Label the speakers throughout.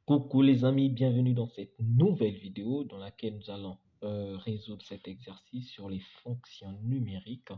Speaker 1: Coucou les amis, bienvenue dans cette nouvelle vidéo dans laquelle nous allons résoudre cet exercice sur les fonctions numériques.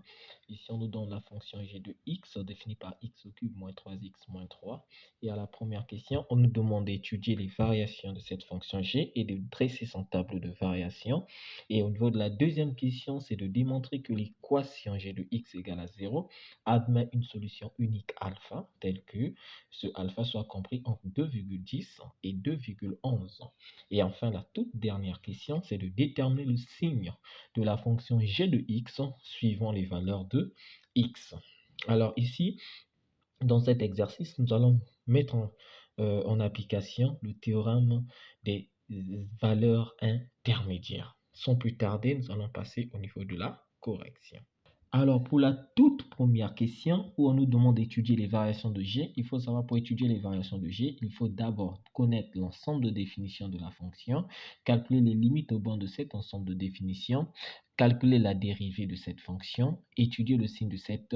Speaker 1: Ici, on nous donne la fonction g de x définie par x au cube moins 3x moins 3. Et à la première question, on nous demande d'étudier les variations de cette fonction g et de dresser son tableau de variation. Et au niveau de la deuxième question, c'est de démontrer que l'équation g de x égale à 0 admet une solution unique alpha, telle que ce alpha soit compris entre 2,10 et 2,11. Et enfin, la toute dernière question, c'est de déterminer le signe de la fonction g de x suivant les valeurs de x. Alors ici, dans cet exercice, nous allons mettre en application le théorème des valeurs intermédiaires. Sans plus tarder, nous allons passer au niveau de la correction. Alors, pour la toute première question, où on nous demande d'étudier les variations de g, il faut savoir pour étudier les variations de g, il faut d'abord connaître l'ensemble de définitions de la fonction, calculer les limites au bornes de cet ensemble de définitions, calculer la dérivée de cette fonction, étudier le signe de cette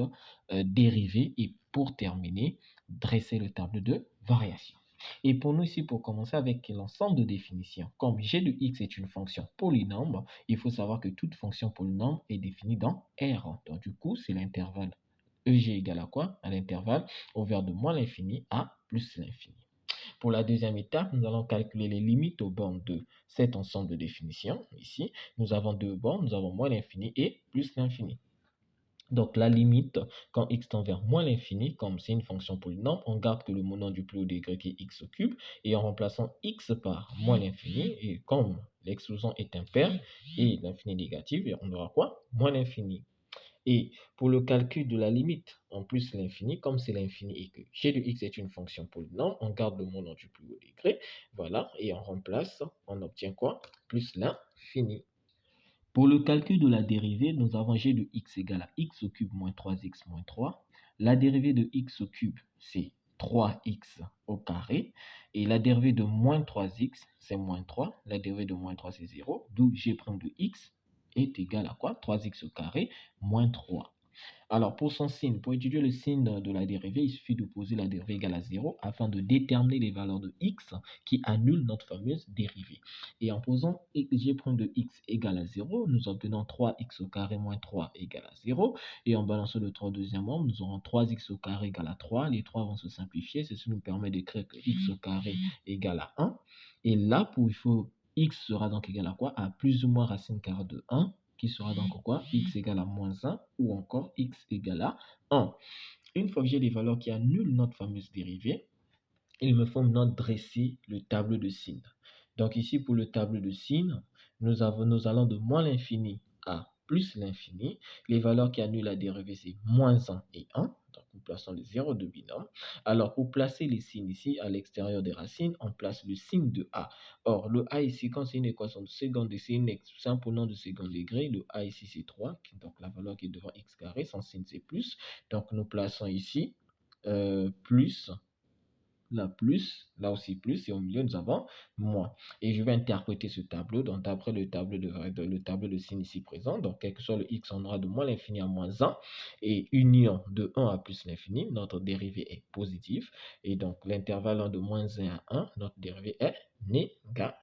Speaker 1: dérivée et pour terminer, dresser le tableau de variation. Et pour nous ici, pour commencer avec l'ensemble de définitions, comme g de x est une fonction polynombre, il faut savoir que toute fonction polynombre est définie dans R. Donc du coup, c'est l'intervalle EG égale à quoi? À l'intervalle ouvert de moins l'infini à plus l'infini. Pour la deuxième étape, nous allons calculer les limites aux bornes de cet ensemble de définitions. Ici, nous avons deux bornes, nous avons moins l'infini et plus l'infini. Donc, la limite, quand x tend vers moins l'infini, comme c'est une fonction polynombre, on garde que le monom du plus haut degré qui est x au cube, et en remplaçant x par moins l'infini, et comme l'exclusion est impaire et l'infini négatif, on aura quoi? Moins l'infini. Et pour le calcul de la limite en plus l'infini, comme c'est l'infini et que g de x est une fonction polynombre, on garde le monom du plus haut degré, voilà, et on remplace, on obtient quoi? Plus l'infini. Pour le calcul de la dérivée, nous avons g de x égale à x au cube moins 3x moins 3. La dérivée de x au cube, c'est 3x au carré. Et la dérivée de moins 3x, c'est moins 3. La dérivée de moins 3, c'est 0. D'où g' de x est égal à quoi? 3x au carré moins 3. Alors, pour son signe, pour étudier le signe de la dérivée, il suffit de poser la dérivée égale à 0 afin de déterminer les valeurs de x qui annulent notre fameuse dérivée. Et en posant g' de x égale à 0, nous obtenons 3x au carré moins 3 égale à 0. Et en balançant le 3 au deuxième membre, nous aurons 3x au carré égale à 3. Les 3 vont se simplifier. Ceci nous permet d'écrire que x au carré égale à 1. Et là, x sera donc égal à quoi? À plus ou moins racine carrée de 1. Qui sera donc quoi? X égale à moins 1 ou encore x égale à 1. Une fois que j'ai les valeurs qui annulent notre fameuse dérivée, il me faut maintenant dresser le tableau de signes. Donc ici, pour le tableau de signes, nous allons de moins l'infini à plus l'infini. Les valeurs qui annulent la dérivée, c'est moins 1 et 1. Donc, nous plaçons les zéros de binôme. Alors, pour placer les signes ici, à l'extérieur des racines, on place le signe de A. Or, le A ici, quand c'est une équation de seconde degré, c'est un pronom de second degré. Le A ici, c'est 3. Donc, la valeur qui est devant x carré, son signe, c'est plus. Donc, nous plaçons ici plus. Là plus, là aussi plus, et au milieu nous avons moins. Et je vais interpréter ce tableau, donc d'après le tableau de signe ici présent, donc quel que soit le x, on aura de moins l'infini à moins 1, et union de 1 à plus l'infini, notre dérivée est positive, et donc l'intervalle de moins 1 à 1, notre dérivée est négative.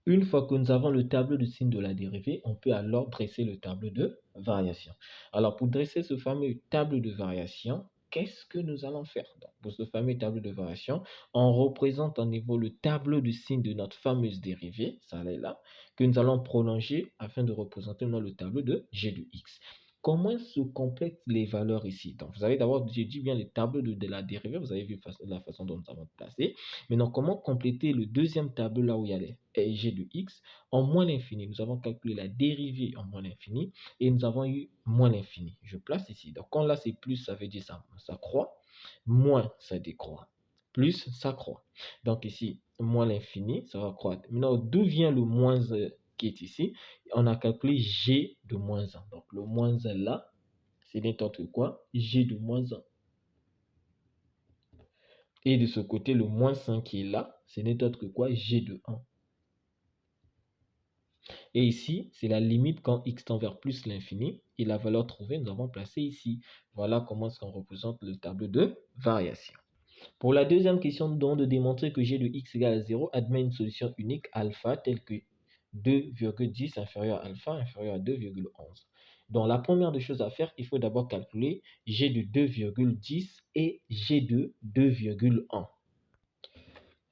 Speaker 1: Une fois que nous avons le tableau de signe de la dérivée, on peut alors dresser le tableau de variation. Alors, pour dresser ce fameux tableau de variation, qu'est-ce que nous allons faire? Donc, pour ce fameux tableau de variation, on représente en niveau le tableau de signe de notre fameuse dérivée, ça là, que nous allons prolonger afin de représenter le tableau de g de x. Comment se complètent les valeurs ici? Donc, vous avez d'abord, j'ai dit bien les tableaux de la dérivée, vous avez vu la façon dont nous avons placé. Maintenant, comment compléter le deuxième tableau là où il y a les g de x en moins l'infini? Nous avons calculé la dérivée en moins l'infini et nous avons eu moins l'infini. Je place ici. Donc, quand là c'est plus, ça veut dire ça croît. Moins, ça décroît. Plus, ça croît. Donc ici, moins l'infini, ça va croître. Maintenant, d'où vient le moins qui est ici? On a calculé g de moins 1. Donc, le moins 1 là, c'est n'importe quoi, g de moins 1. Et de ce côté, le moins 5 qui est là, c'est n'importe que quoi, g de 1. Et ici, c'est la limite quand x tend vers plus l'infini. Et la valeur trouvée, nous avons placé ici. Voilà comment est-ce qu'on représente le tableau de variation. Pour la deuxième question, nous devons de démontrer que g de x égale à 0 admet une solution unique alpha telle que 2,10 inférieur à alpha inférieur à 2,11. Donc, la première des choses à faire, il faut d'abord calculer g de 2,10 et g de 2,1.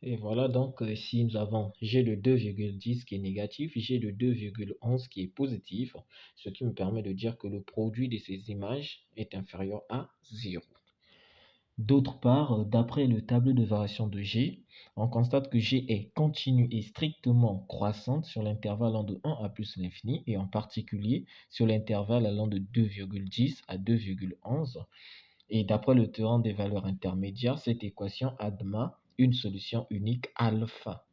Speaker 1: Et voilà, donc ici nous avons g de 2,10 qui est négatif, g de 2,11 qui est positif, ce qui me permet de dire que le produit de ces images est inférieur à 0. D'autre part, d'après le tableau de variation de g, on constate que g est continue et strictement croissante sur l'intervalle allant de 1 à plus l'infini, et en particulier sur l'intervalle allant de 2,10 à 2,11. Et d'après le théorème des valeurs intermédiaires, cette équation admet une solution unique alpha,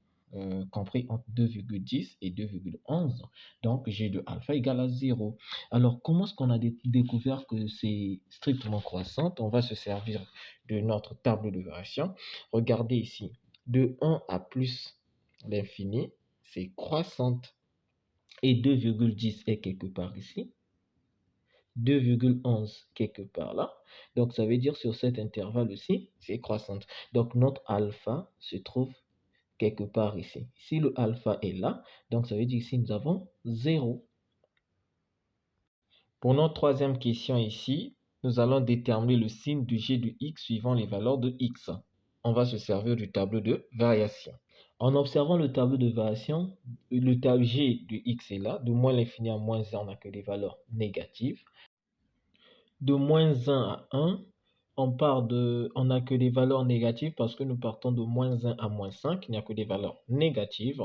Speaker 1: compris entre 2,10 et 2,11. Donc, g de alpha égale à 0. Alors, comment est-ce qu'on a découvert que c'est strictement croissant? On va se servir de notre tableau de variation. Regardez ici, de 1 à plus l'infini, c'est croissante. Et 2,10 est quelque part ici. 2,11 quelque part là. Donc, ça veut dire sur cet intervalle aussi, c'est croissante. Donc, notre alpha se trouve quelque part ici. Si le alpha est là, donc ça veut dire ici, nous avons 0. Pour notre troisième question ici, nous allons déterminer le signe de g de x suivant les valeurs de x. On va se servir du tableau de variation. En observant le tableau de variation, le tableau g de x est là. De moins l'infini à moins 1, on n'a que des valeurs négatives. De moins 1 à 1, on n'a que des valeurs négatives parce que nous partons de moins 1 à moins 5, il n'y a que des valeurs négatives.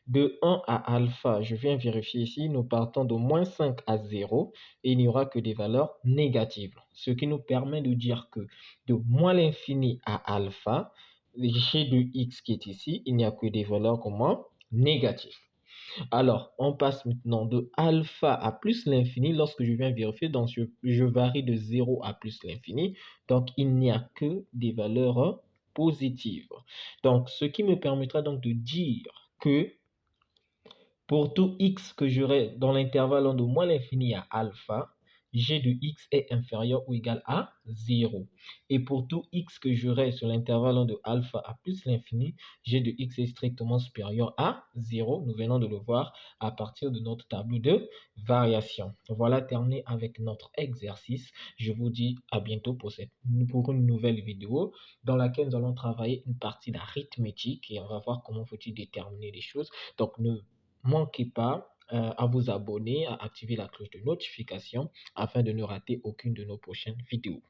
Speaker 1: De 1 à alpha, je viens vérifier ici, nous partons de moins 5 à 0 et il n'y aura que des valeurs négatives. Ce qui nous permet de dire que de moins l'infini à alpha, g de x qui est ici, il n'y a que des valeurs comment négatives. Alors, on passe maintenant de alpha à plus l'infini. Lorsque je viens vérifier, donc je varie de 0 à plus l'infini. Donc, il n'y a que des valeurs positives. Donc, ce qui me permettra donc de dire que pour tout x que j'aurai dans l'intervalle de moins l'infini à alpha, g de x est inférieur ou égal à 0. Et pour tout x que j'aurai sur l'intervalle de alpha à plus l'infini, g de x est strictement supérieur à 0. Nous venons de le voir à partir de notre tableau de variation. Voilà terminé avec notre exercice. Je vous dis à bientôt pour une nouvelle vidéo dans laquelle nous allons travailler une partie d'arithmétique et on va voir comment faut-il déterminer les choses. Donc, ne manquez pas à vous abonner, à activer la cloche de notification afin de ne rater aucune de nos prochaines vidéos.